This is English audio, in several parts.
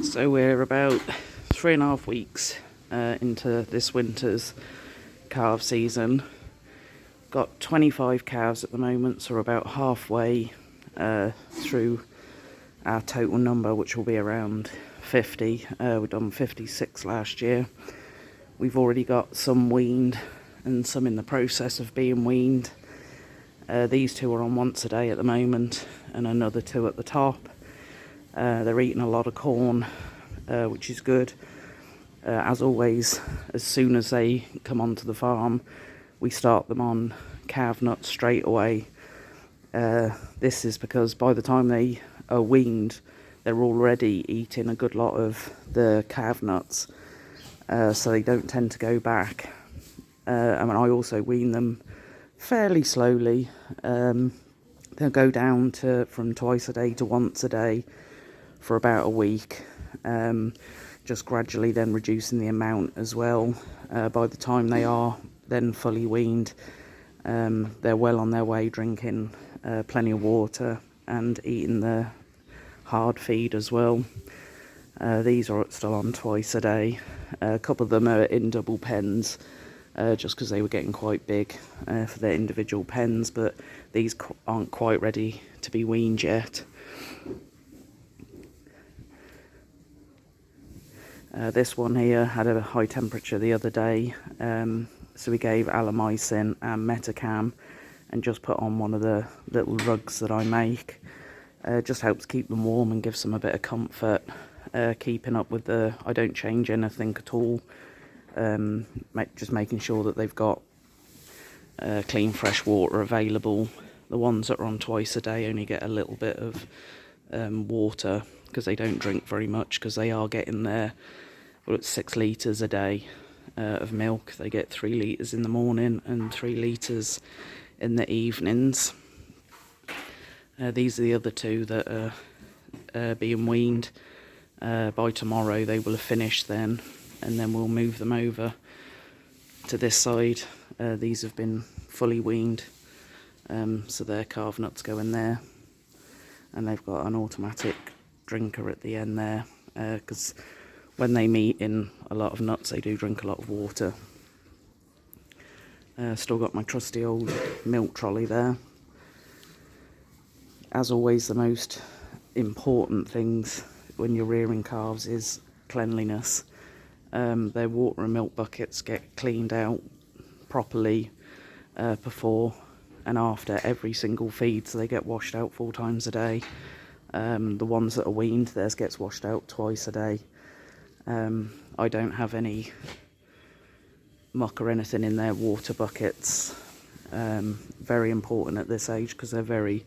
So we're about 3.5 weeks into this winter's calf season. Got 25 calves at the moment, so we're about halfway through our total number, which will be around 50. We've done 56 last year. We've already got some weaned and some in the process of being weaned. These two are on once a day at the moment, and another two at the top. They're eating a lot of corn, which is good. As always, as soon as they come onto the farm, we start them on calf nuts straight away. This is because by the time they are weaned, they're already eating a good lot of the calf nuts, so they don't tend to go back. I also wean them fairly slowly. They'll go down from twice a day to once a day for about a week, just gradually then reducing the amount as well. By the time they are then fully weaned, they're well on their way, drinking plenty of water and eating the hard feed as well. These are still on twice a day. A couple of them are in double pens, just because they were getting quite big for their individual pens, but these aren't quite ready to be weaned yet. This one here had a high temperature the other day, so we gave Alamycin and Metacam and just put on one of the little rugs that I make. Just helps keep them warm and gives them a bit of comfort. Keeping up with I don't change anything at all, just making sure that they've got clean fresh water available. The ones that are on twice a day only get a little bit of water, because they don't drink very much, because they are getting it's 6 litres a day of milk. They get 3 litres in the morning and 3 litres in the evenings. These are the other two that are being weaned. By tomorrow they will have finished then, and then we'll move them over to this side. These have been fully weaned, so their calf nuts go in there, and they've got an automatic drinker at the end there, because when they meet in a lot of nuts, they do drink a lot of water. Still got my trusty old milk trolley there. As always, the most important things when you're rearing calves is cleanliness. Their water and milk buckets get cleaned out properly before and after every single feed, so they get washed out 4 times a day. The ones that are weaned, theirs gets washed out twice a day. I don't have any muck or anything in their water buckets. Very important at this age, because they're very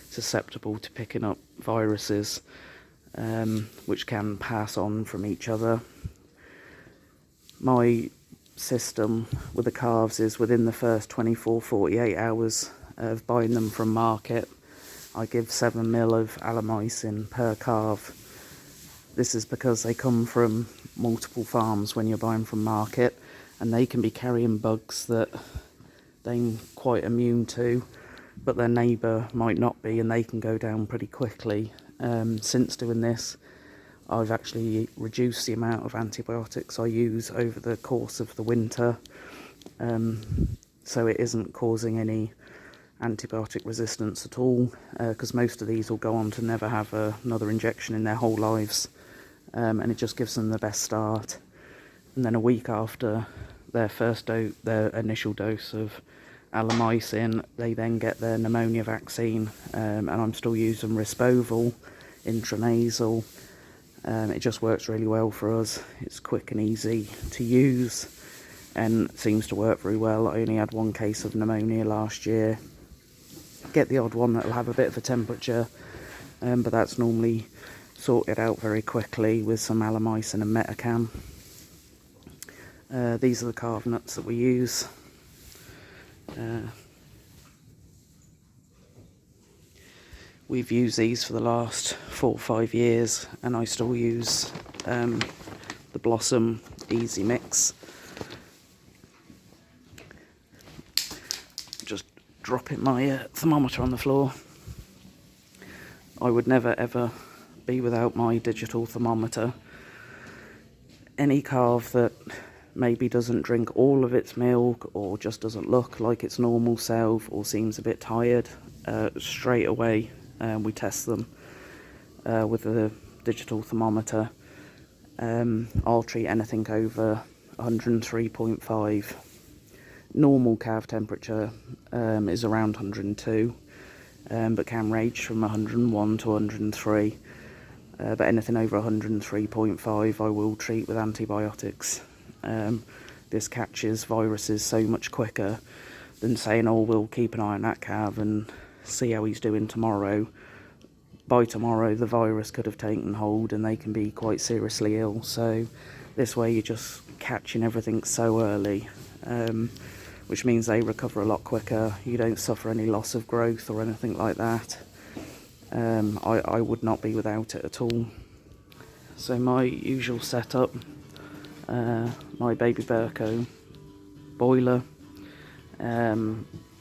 susceptible to picking up viruses, which can pass on from each other. My system with the calves is within the first 24-48 hours of buying them from market, I give 7 ml of Alamycin per calf. This is because they come from multiple farms when you're buying from market, and they can be carrying bugs that they're quite immune to, but their neighbour might not be, and they can go down pretty quickly. Since doing this, I've actually reduced the amount of antibiotics I use over the course of the winter, so it isn't causing any antibiotic resistance at all, because most of these will go on to never have another injection in their whole lives, and it just gives them the best start. And then a week after their their initial dose of Alamycin, they then get their pneumonia vaccine, and I'm still using Rispoval intranasal. It just works really well for us. It's quick and easy to use and seems to work very well. I only had 1 case of pneumonia last year. Get the odd one that'll have a bit of a temperature, but that's normally sorted out very quickly with some Alamycin and Metacam. These are the calf nuts that we use. We've used these for the last 4 or 5 years, and I still use the Blossom Easy Mix. Just dropping my thermometer on the floor. I would never ever be without my digital thermometer. Any calf that maybe doesn't drink all of its milk, or just doesn't look like its normal self, or seems a bit tired, straight away we test them with the digital thermometer. I'll treat anything over 103.5. Normal calf temperature is around 102, but can range from 101 to 103. But anything over 103.5 I will treat with antibiotics. This catches viruses so much quicker than saying, oh, we'll keep an eye on that calf and see how he's doing tomorrow. By tomorrow the virus could have taken hold and they can be quite seriously ill. So this way you're just catching everything so early, which means they recover a lot quicker. You don't suffer any loss of growth or anything like that. I would not be without it at all. So my usual setup, my baby Burko boiler.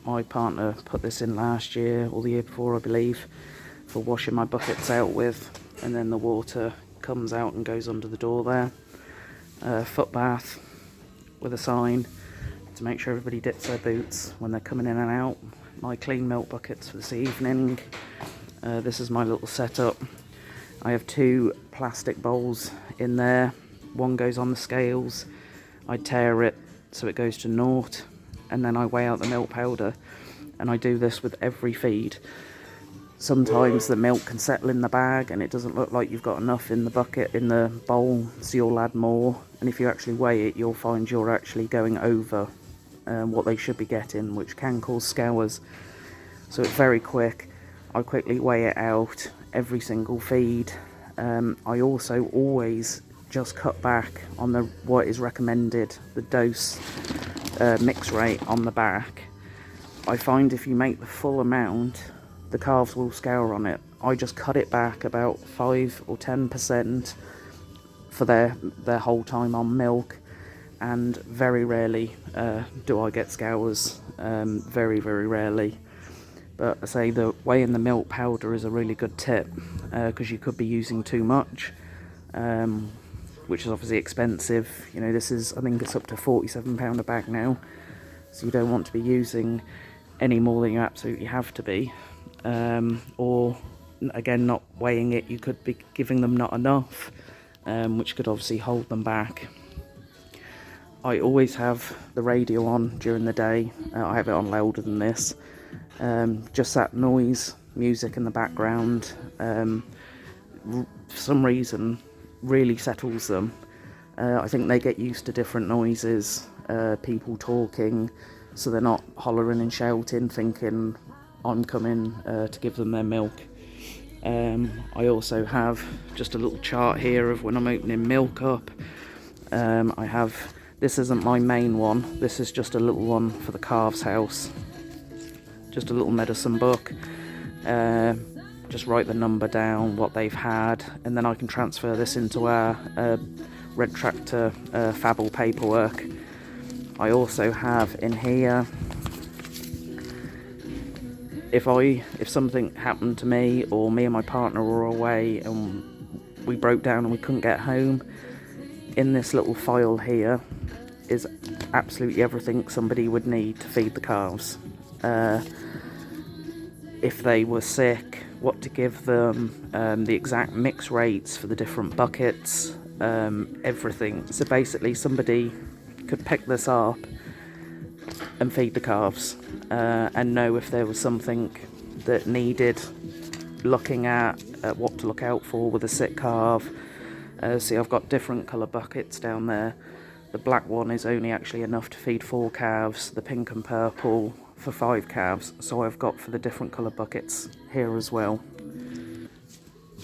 My partner put this in last year or the year before, I believe, for washing my buckets out with, and then the water comes out and goes under the door there. Foot bath with a sign to make sure everybody dips their boots when they're coming in and out. My clean milk buckets for this evening. This is my little setup. I have 2 plastic bowls in there. One goes on the scales. I tear it so it goes to naught, and then I weigh out the milk powder, and I do this with every feed. Sometimes the milk can settle in the bag and it doesn't look like you've got enough in the bucket, in the bowl, so you'll add more, and if you actually weigh it you'll find you're actually going over what they should be getting, which can cause scours. So it's very quick. I quickly weigh it out every single feed. I also always just cut back on what is recommended, the dose mix rate on the back. I find if you make the full amount, the calves will scour on it. I just cut it back about 5 or 10% for their whole time on milk, and very rarely do I get scours. Very, very rarely. But I say the weighing the milk powder is a really good tip, because you could be using too much, which is obviously expensive. You know, this is, I think it's up to £47 a bag now, so you don't want to be using any more than you absolutely have to be. Or again, not weighing it, you could be giving them not enough, which could obviously hold them back. I always have the radio on during the day. I have it on louder than this. Just that noise, music in the background, for some reason really settles them. I think they get used to different noises, people talking, so they're not hollering and shouting thinking I'm coming to give them their milk. I also have just a little chart here of when I'm opening milk up. I have, this isn't my main one, this is just a little one for the calves house, just a little medicine book. Just write the number down, what they've had, and then I can transfer this into our Red Tractor Fabble paperwork. I also have in here, if something happened to me, or me and my partner were away and we broke down and we couldn't get home, in this little file here is absolutely everything somebody would need to feed the calves. If they were sick, what to give them, the exact mix rates for the different buckets, everything. So basically somebody could pick this up and feed the calves, and know if there was something that needed looking at, what to look out for with a sick calf. See, I've got different colour buckets down there. The black one is only actually enough to feed 4 calves, the pink and purple for 5 calves, so I've got for the different colour buckets here as well.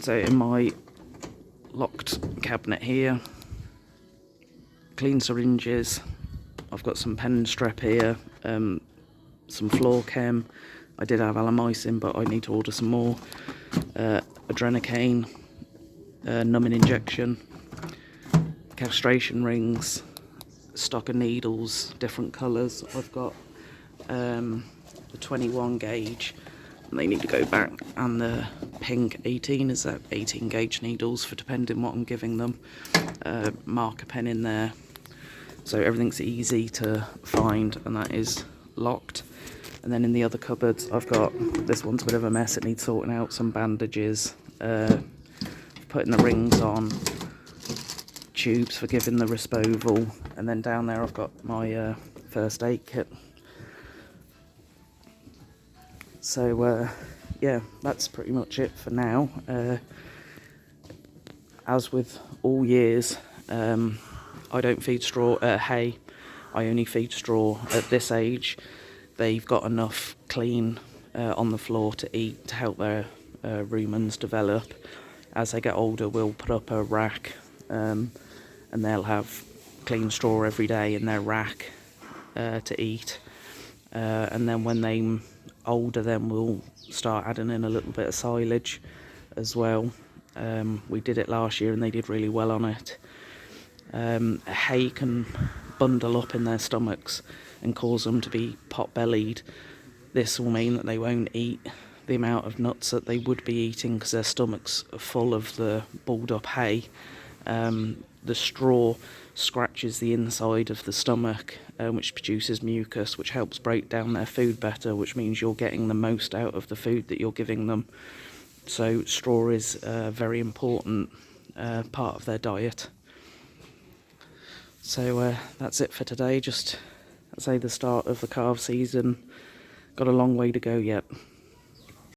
So in my locked cabinet here, clean syringes, I've got some pen strep here, some floor chem. I did have Alamycin, but I need to order some more. Adrenocane, numbing injection, castration rings, stock of needles, different colours. I've got the 21 gauge they need to go back. And the pink 18 is that 18 gauge needles for depending what I'm giving them. Marker pen in there, so everything's easy to find, and that is locked. And then in the other cupboards, I've got, this one's a bit of a mess, it needs sorting out, some bandages, putting the rings on, tubes for giving the Rispoval, and then down there I've got my first aid kit. So yeah, that's pretty much it for now. As with all years, I don't feed hay. I only feed straw at this age. They've got enough clean on the floor to eat to help their rumens develop. As they get older, we'll put up a rack, and they'll have clean straw every day in their rack to eat. And then when they're older, then we'll start adding in a little bit of silage as well. We did it last year and they did really well on it. Hay can bundle up in their stomachs and cause them to be pot-bellied. This will mean that they won't eat the amount of nuts that they would be eating because their stomachs are full of the balled up hay. The straw scratches the inside of the stomach, which produces mucus, which helps break down their food better, which means you're getting the most out of the food that you're giving them. So straw is a very important part of their diet. So that's it for today. Just, I'd say, the start of the calf season. Got a long way to go yet.